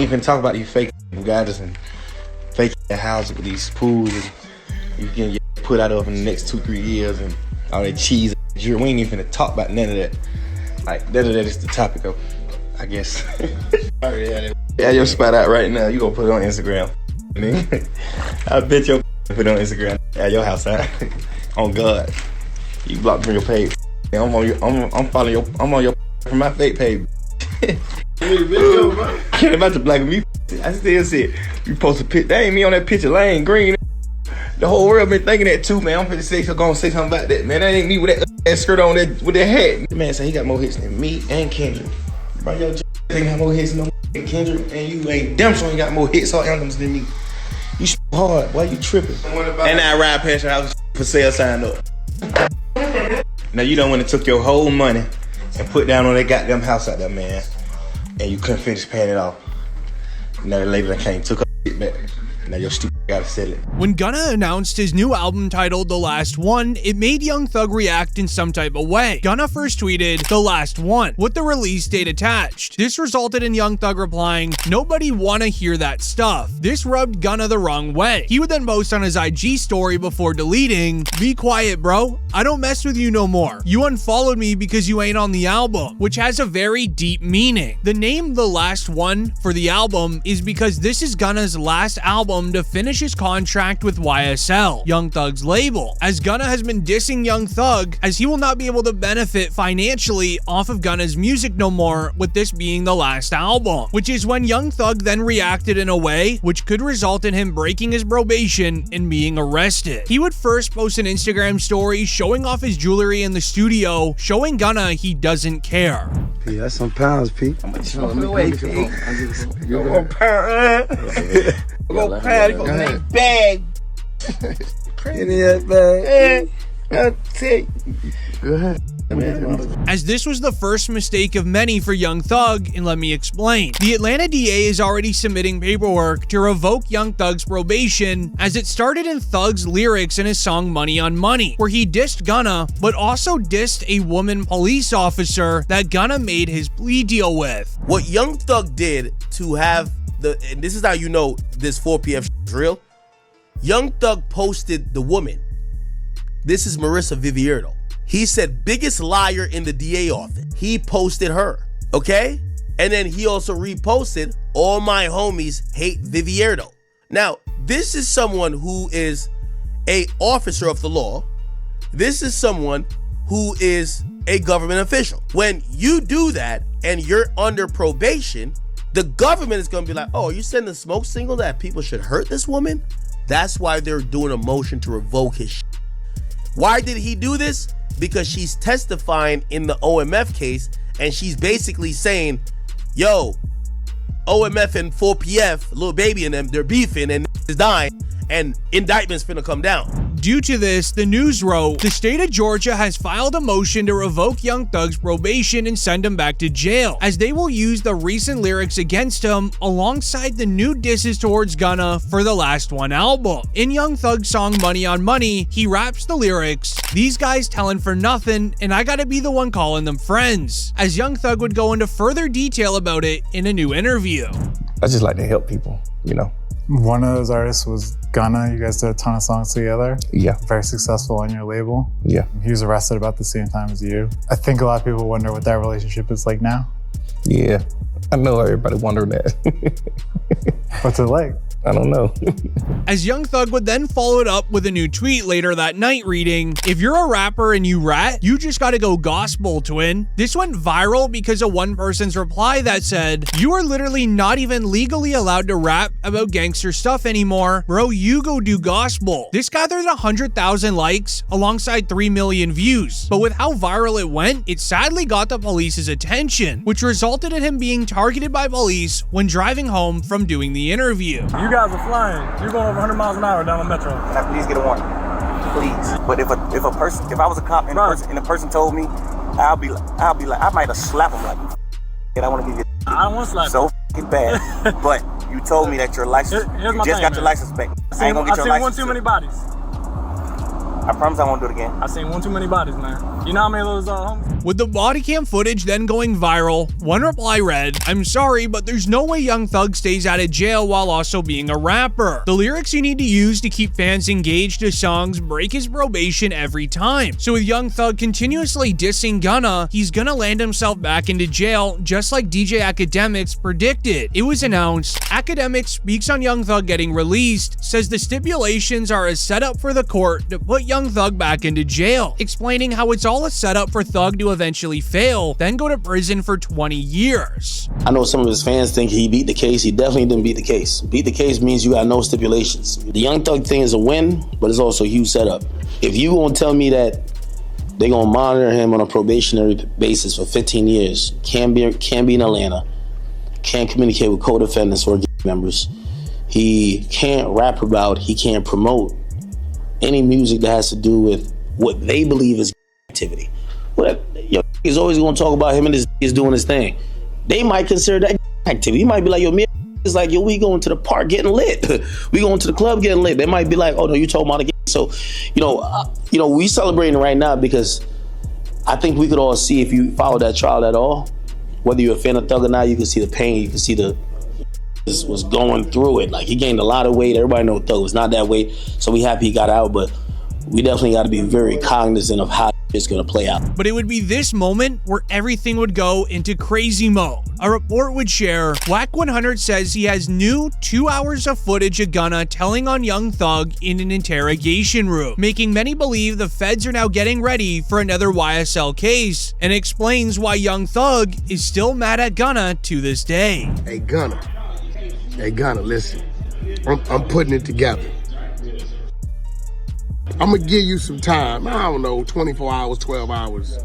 ain't finna talk about these fake Bugattis and fake houses with these pools and you can get put out of in the next 2-3 years and all that cheese. We ain't even finna talk about none of that. Like, none of that is the topic of, I guess. Yeah, your spot out right now. You gonna put it on Instagram. I bet your put it on Instagram. At your house out. On God. You blocked from your page. I'm on your from my fake page. Can't about to black me. I still see it. You post a picture. That ain't me on that picture. Lane Green. The whole world been thinking that too, man. I'm finna say something about that, man. That ain't me with that skirt on with that hat. The man say he got more hits than me and Kendrick. Bro, your ain't got more hits than Kendrick, and you ain't damn sure ain't got more hits or anthems than me. You hard, why you tripping? And I ride past your house for sale sign up. Now you done went and took your whole money and put down on that goddamn house out there, man. And you couldn't finish paying it off. Now the lady that came took her shit back. Now your stupid gotta sell it. When Gunna announced his new album titled The Last Wun, it made Young Thug react in some type of way. Gunna first tweeted, "The Last Wun," with the release date attached. This resulted in Young Thug replying, "Nobody wanna hear that stuff." This rubbed Gunna the wrong way. He would then post on his IG story before deleting, "Be quiet, bro. I don't mess with you no more. You unfollowed me because you ain't on the album," which has a very deep meaning. The name The Last Wun for the album is because this is Gunna's last album to finish his contract with YSL, Young Thug's label, as Gunna has been dissing Young Thug as he will not be able to benefit financially off of Gunna's music no more, with this being the last album, which is when Young Thug then reacted in a way which could result in him breaking his probation and being arrested. He would first post an Instagram story showing off his jewelry in the studio, showing Gunna he doesn't care. P, that's some pounds, P. I'm gonna show me away, P. You gonna pound, go pound, go make bag. In that bag. I'll take. Go ahead. As this was the first mistake of many for Young Thug, and let me explain. The Atlanta DA is already submitting paperwork to revoke Young Thug's probation, as it started in Thug's lyrics in his song Money on Money, where he dissed Gunna, but also dissed a woman police officer that Gunna made his plea deal with. What Young Thug did to have and this is how you know this 4 p.m. is real. Young Thug posted the woman. This is Marissa Vivierdo. He said biggest liar in the DA office. He posted her, okay? And then he also reposted, all my homies hate Vivierdo. Now, this is someone who is a officer of the law. This is someone who is a government official. When you do that and you're under probation, the government is gonna be like, oh, you sending a smoke signal that people should hurt this woman? That's why they're doing a motion to revoke his shit. Why did he do this? Because she's testifying in the OMF case, and she's basically saying, yo, OMF and 4PF, Lil Baby and them, they're beefing and is dying, and indictments finna come down. Due to this, the news wrote, the state of Georgia has filed a motion to revoke Young Thug's probation and send him back to jail, as they will use the recent lyrics against him alongside the new disses towards Gunna for the Last Wun album. In Young Thug's song Money on Money, he raps the lyrics, these guys telling for nothing, and I gotta be the one calling them friends, as Young Thug would go into further detail about it in a new interview. I just like to help people, you know. One of those artists was Gunna. You guys did a ton of songs together. Yeah. Very successful on your label. Yeah. He was arrested about the same time as you. I think a lot of people wonder what that relationship is like now. Yeah. I know everybody wondering that. What's it like? I don't know. As Young Thug would then follow it up with a new tweet later that night reading, if you're a rapper and you rat, you just gotta go gospel, twin. This went viral because of one person's reply that said, you are literally not even legally allowed to rap about gangster stuff anymore. Bro, you go do gospel. This gathered 100,000 likes alongside 3 million views. But with how viral it went, it sadly got the police's attention, which resulted in him being targeted by police when driving home from doing the interview. You guys are flying. You're going over 100 miles an hour down the metro. Can I please get a warning? Please. But if I was a cop and the person told me, I'll be like, I might have slapped him like, I want to give you. I don't want to slap so f***ing bad. But you told me that your license, Here's you just got your license back. I ain't gonna get your license. I've seen one too many bodies. I promise I won't do it again. I've seen one too many bodies, man. You know how many of those homies? With the body cam footage then going viral, one reply read, "I'm sorry, but there's no way Young Thug stays out of jail while also being a rapper. The lyrics you need to use to keep fans engaged to songs break his probation every time. So with Young Thug continuously dissing Gunna, he's gonna land himself back into jail just like DJ Akademiks predicted." It was announced, Akademiks speaks on Young Thug getting released, says the stipulations are a setup for the court to put Young Thug back into jail, explaining how it's all a setup for Thug to eventually fail, then go to prison for 20 years. I know some of his fans think he beat the case. He definitely didn't beat the case. Beat the case means you got no stipulations. The Young Thug thing is a win, but it's also a huge setup. If you gonna tell me that they're gonna monitor him on a probationary basis for 15 years, can't be in Atlanta, can't communicate with co-defendants or members, he can't rap about, he can't promote any music that has to do with what they believe is activity. Well, he's always gonna talk about him and his is doing his thing. They might consider that activity. He might be like, yo, me is like, yo, we going to the park getting lit. We going to the club getting lit. They might be like, oh no, you talking about the game. So, we celebrating right now because I think we could all see, if you follow that trial at all, whether you're a fan of Thug or not, you can see the pain, you can see this was going through it. Like, he gained a lot of weight. Everybody knows Thug was not that weight, so we happy he got out, but we definitely got to be very cognizant of how it's going to play out. But it would be this moment where everything would go into crazy mode. A report would share, Wack 100 says he has new 2 hours of footage of Gunna telling on Young Thug in an interrogation room, making many believe the feds are now getting ready for another YSL case, and explains why Young Thug is still mad at Gunna to this day. Hey Gunna, listen, I'm putting it together. I'm gonna give you some time. I don't know, 24 hours, 12 hours,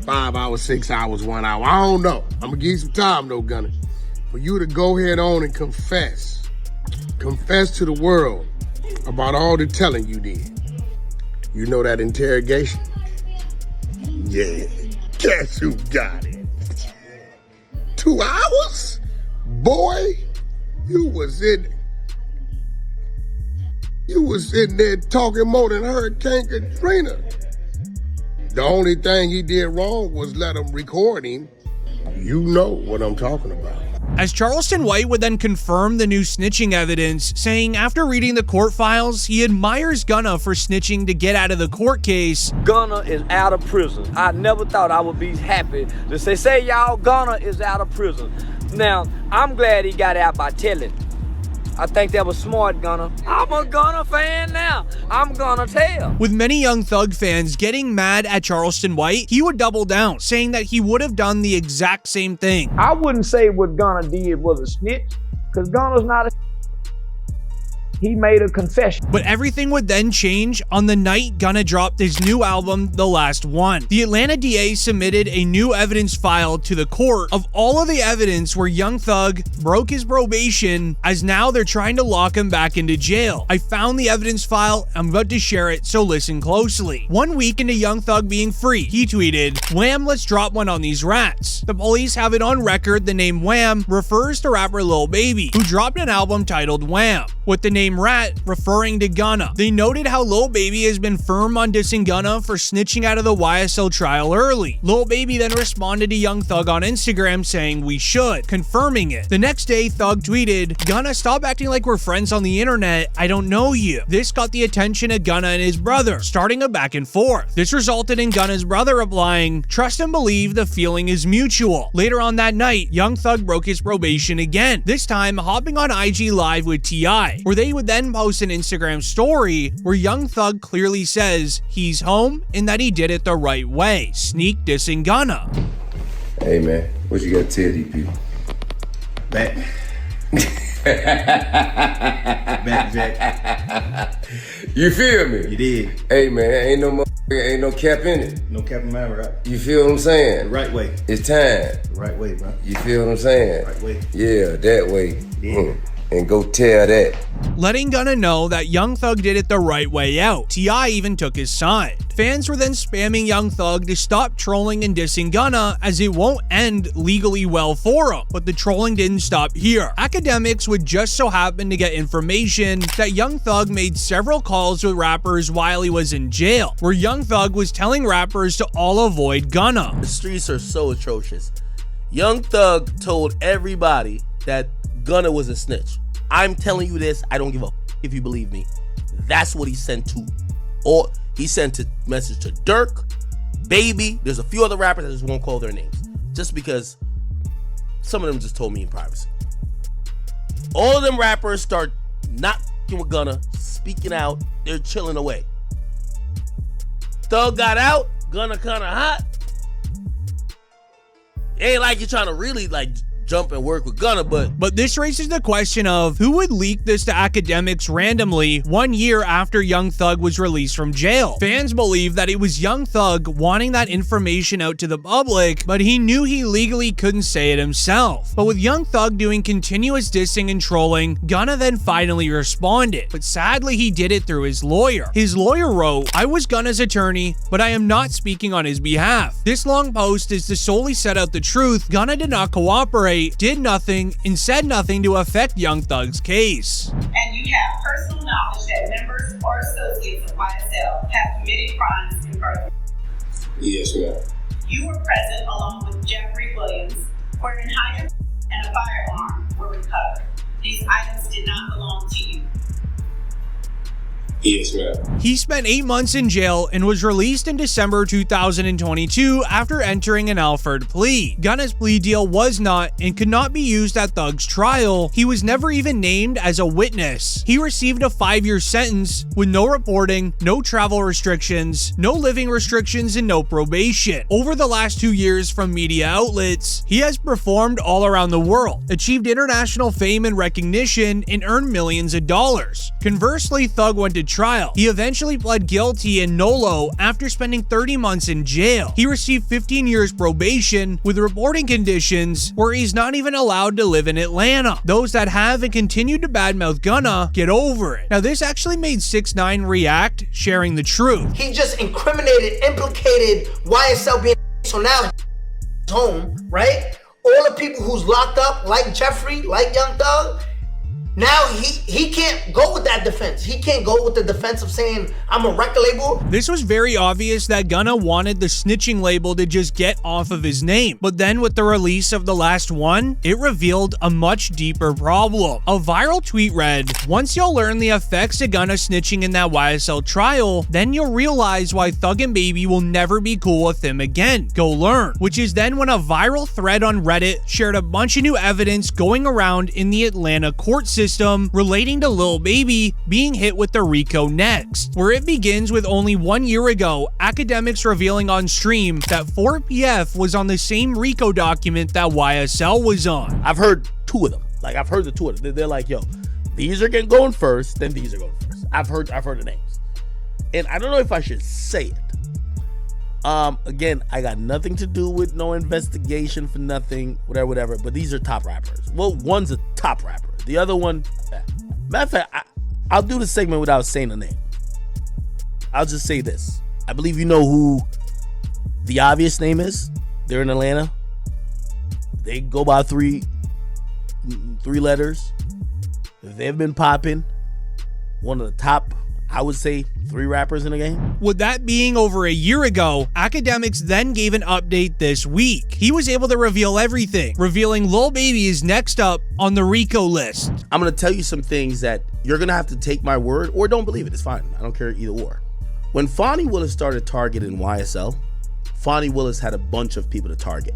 5 hours, 6 hours, 1 hour. I don't know. I'm gonna give you some time though, Gunna, for you to go ahead on and confess. Confess to the world about all the telling you did. You know that interrogation? Yeah, guess who got it? 2 hours? Boy, you was in there talking more than Hurricane Katrina. The only thing he did wrong was let him record him. You know what I'm talking about. As Charleston White would then confirm the new snitching evidence, saying after reading the court files, he admires Gunna for snitching to get out of the court case. Gunna is out of prison. I never thought I would be happy to say y'all, Gunna is out of prison. Now, I'm glad he got out by telling. I think that was smart, Gunna. I'm a Gunna fan now. I'm gonna tell. With many Young Thug fans getting mad at Charleston White, he would double down, saying that he would have done the exact same thing. I wouldn't say what Gunna did was a snitch, because Gunna's not a he made a confession. But everything would then change on the night Gunna dropped his new album, The Last Wun. The Atlanta DA submitted a new evidence file to the court of all of the evidence where Young Thug broke his probation, as now they're trying to lock him back into jail. I found the evidence file, I'm about to share it, so listen closely. 1 week into Young Thug being free, he tweeted, "Wham, let's drop one on these rats." The police have it on record the name Wham refers to rapper Lil Baby, who dropped an album titled Wham, with the name Rat referring to Gunna. They noted how Lil Baby has been firm on dissing Gunna for snitching out of the YSL trial early. Lil Baby then responded to Young Thug on Instagram saying we should, confirming it. The next day, Thug tweeted, "Gunna, stop acting like we're friends on the internet. I don't know you." This got the attention of Gunna and his brother, starting a back and forth. This resulted in Gunna's brother replying, "Trust and believe the feeling is mutual." Later on that night, Young Thug broke his probation again, this time hopping on IG Live with T.I., where they would then post an Instagram story where Young Thug clearly says he's home and that he did it the right way, sneak dissing Gunna. Hey man, what you gotta tell these people? Back. Back, Jack. You feel me? You did. Hey man, ain't no cap in it. No cap in my rap. You feel what I'm saying? The right way. It's time. The right way, bro. You feel what I'm saying? Right way. Yeah, that way. Yeah. and go tell that. letting Gunna know that Young Thug did it the right way out. T.I. even took his side. Fans were then spamming Young Thug to stop trolling and dissing Gunna, as it won't end legally well for him. But the trolling didn't stop here. Academics would just so happen to get information that Young Thug made several calls with rappers while he was in jail, where Young Thug was telling rappers to all avoid Gunna. The streets are so atrocious. Young Thug told everybody that Gunna was a snitch. I'm telling you this, I don't give a if you believe me. That's what he sent to. Or he sent a message to Dirk, Baby. There's a few other rappers, I just won't call their names, just because some of them just told me in privacy. All of them rappers start not with Gunna, speaking out, they're chilling away. Thug got out, Gunna kinda hot. Ain't like you're trying to really like jump and work with Gunna, but this raises the question of who would leak this to academics randomly 1 year after Young Thug was released from jail. Fans believe that it was Young Thug wanting that information out to the public, but he knew he legally couldn't say it himself. But with Young Thug doing continuous dissing and trolling, Gunna then finally responded, but sadly he did it through his lawyer. His lawyer wrote, "I was Gunna's attorney, but I am not speaking on his behalf. This long post is to solely set out the truth. Gunna did not cooperate, did nothing, and said nothing to affect Young Thug's case." And you have personal knowledge that members or associates of YSL have committed crimes in furtherance. Yes, ma'am. You were present along with Jeffrey Williams, wherein hydrants and a firearm were recovered. These items did not belong to you. Yes, ma'am. He spent 8 months in jail and was released in December 2022 after entering an Alford plea. Gunna's plea deal was not and could not be used at Thug's trial. He was never even named as a witness. He received a 5-year sentence with no reporting, no travel restrictions, no living restrictions, and no probation. Over the last 2 years, from media outlets, he has performed all around the world, achieved international fame and recognition, and earned millions of dollars. Conversely, Thug went to trial. He eventually pled guilty in nolo after spending 30 months in jail. He received 15 years probation with reporting conditions where he's not even allowed to live in Atlanta. Those that have and continue to badmouth Gunna get over it. Now, this actually made 6ix9ine react, sharing the truth. He just implicated YSL being so now home, right? All the people who's locked up, like Jeffrey, like Young Thug, now he can't go with that defense. He can't go with the defense of saying, I'm a record label. This was very obvious that Gunna wanted the Snitching label to just get off of his name. But then with the release of The Last Wun, it revealed a much deeper problem. A viral tweet read, "Once you'll learn the effects of Gunna snitching in that YSL trial, then you'll realize why Thug and Baby will never be cool with him again. Go learn." Which is then when a viral thread on Reddit shared a bunch of new evidence going around in the Atlanta court system relating to Lil Baby being hit with the RICO next, where it begins with only 1 year ago, academics revealing on stream that 4PF was on the same RICO document that YSL was on. I've heard two of them. Like, I've heard the two of them. They're like, yo, these are going first, then these are going first. I've heard the names. And I don't know if I should say it. Again, I got nothing to do with no investigation for nothing, whatever, but these are top rappers. Well, one's a top rapper. The other one, matter of fact, I'll do the segment without saying the name. I'll just say this. I believe you know who the obvious name is. They're in Atlanta. They go by three letters. They've been popping. One of the top, I would say, 3 rappers in the game. With that being over a year ago, academics then gave an update this week. He was able to reveal everything, revealing Lil Baby is next up on the RICO list. I'm going to tell you some things that you're going to have to take my word or don't believe it. It's fine. I don't care either or. When Fonnie Willis started targeting YSL, Fonnie Willis had a bunch of people to target.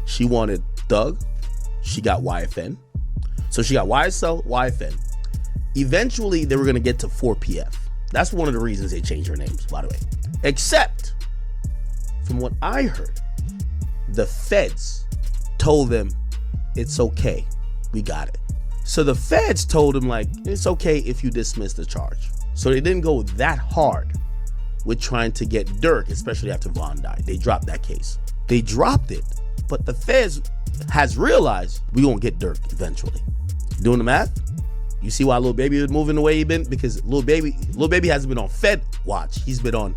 She wanted Thug. She got YFN. So she got YSL, YFN. Eventually, they were going to get to 4PF. That's one of the reasons they changed their names, by the way. Except, from what I heard, the feds told them, it's okay, we got it. So the feds told him, like, it's okay if you dismiss the charge. So they didn't go that hard with trying to get Dirk, especially after Von died. They dropped that case. They dropped it, but the feds has realized we gonna get Dirk eventually. Doing the math? You see why Lil Baby is moving the way he been? Because Lil Baby hasn't been on Fed watch. He's been on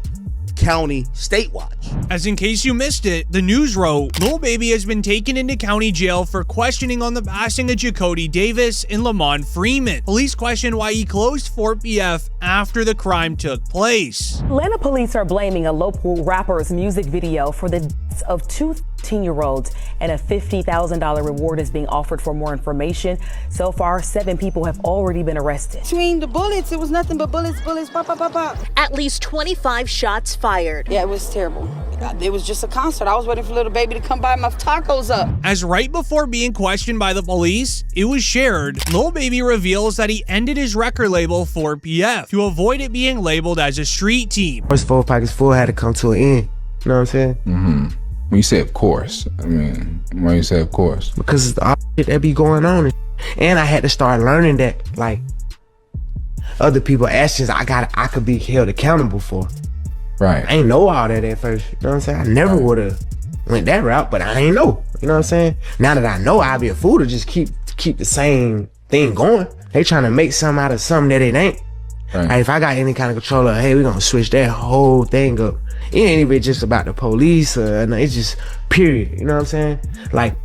county state watch. As in case you missed it, the news wrote, Lil Baby has been taken into county jail for questioning on the passing of Jacody Davis and Lamont Freeman. Police questioned why he closed Fort PF after the crime took place. Atlanta police are blaming a local rapper's music video for the deaths of two 13-year-olds, and a $50,000 reward is being offered for more information. So far, 7 people have already been arrested. Between the bullets, it was nothing but bullets, pop, pop, pop, pop. At least 25 shots fired. Yeah, it was terrible. It was just a concert. I was waiting for Lil Baby to come buy my tacos up. As right before being questioned by the police, it was shared, Lil Baby reveals that he ended his record label 4PF to avoid it being labeled as a street team. First 4 Pockets Full had to come to an end. You know what I'm saying? Mm-hmm. When you say of course, I mean, why you say of course? Because it's all shit that be going on. And I had to start learning that, like, other people's actions I could be held accountable for. Right. I ain't know all that at first. You know what I'm saying? I never would have went that route, but I ain't know. You know what I'm saying? Now that I know, I'd be a fool to just keep the same thing going. They trying to make something out of something that it ain't. Right. Like, if I got any kind of control of, hey, we're gonna switch that whole thing up. It ain't even just about the police, it's just period. You know what I'm saying? Like,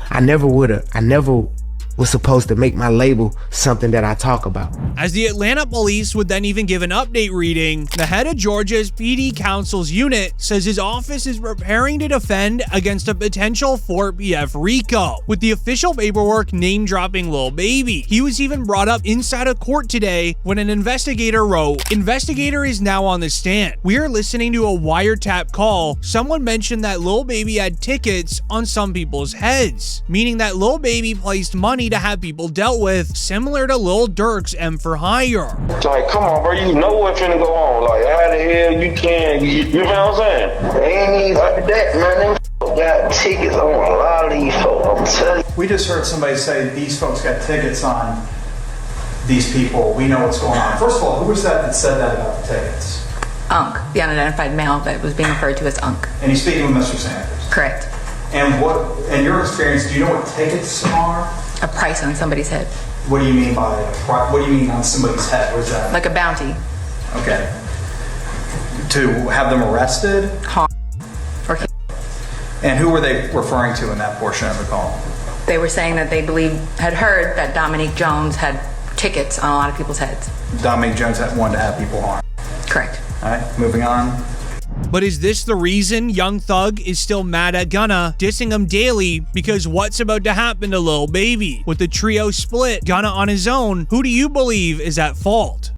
I never was supposed to make my label something that I talk about. As the Atlanta police would then even give an update reading, the head of Georgia's PD Council's unit says his office is preparing to defend against a potential 4PF RICO, with the official paperwork name-dropping Lil Baby. He was even brought up inside a court today when an investigator wrote, "Investigator is now on the stand. We are listening to a wiretap call. Someone mentioned that Lil Baby had tickets on some people's heads," meaning that Lil Baby placed money to have people dealt with, similar to Lil Durk's M for Hire. Like, come on, bro, you know what's finna go on. Like, how the hell you can, you know what I'm saying? They ain't even like that, man. Them got tickets on a lot of these folks, I'm telling you. We just heard somebody say these folks got tickets on these people. We know what's going on. First of all, who was that said that about the tickets? Unk, the unidentified male that was being referred to as Unk. And he's speaking with Mr. Sanders? Correct. And what, in your experience, do you know what tickets are? A price on somebody's head. What do you mean by, what do you mean on somebody's head? What is that? Like a bounty. Okay. To have them arrested? Harm. Or and who were they referring to in that portion of the call? They were saying that they had heard that Dominique Jones had tickets on a lot of people's heads. Dominique Jones had wanted to have people harmed. Correct. All right, moving on. But is this the reason Young Thug is still mad at Gunna, dissing him daily because what's about to happen to Lil Baby? With the trio split, Gunna on his own, who do you believe is at fault?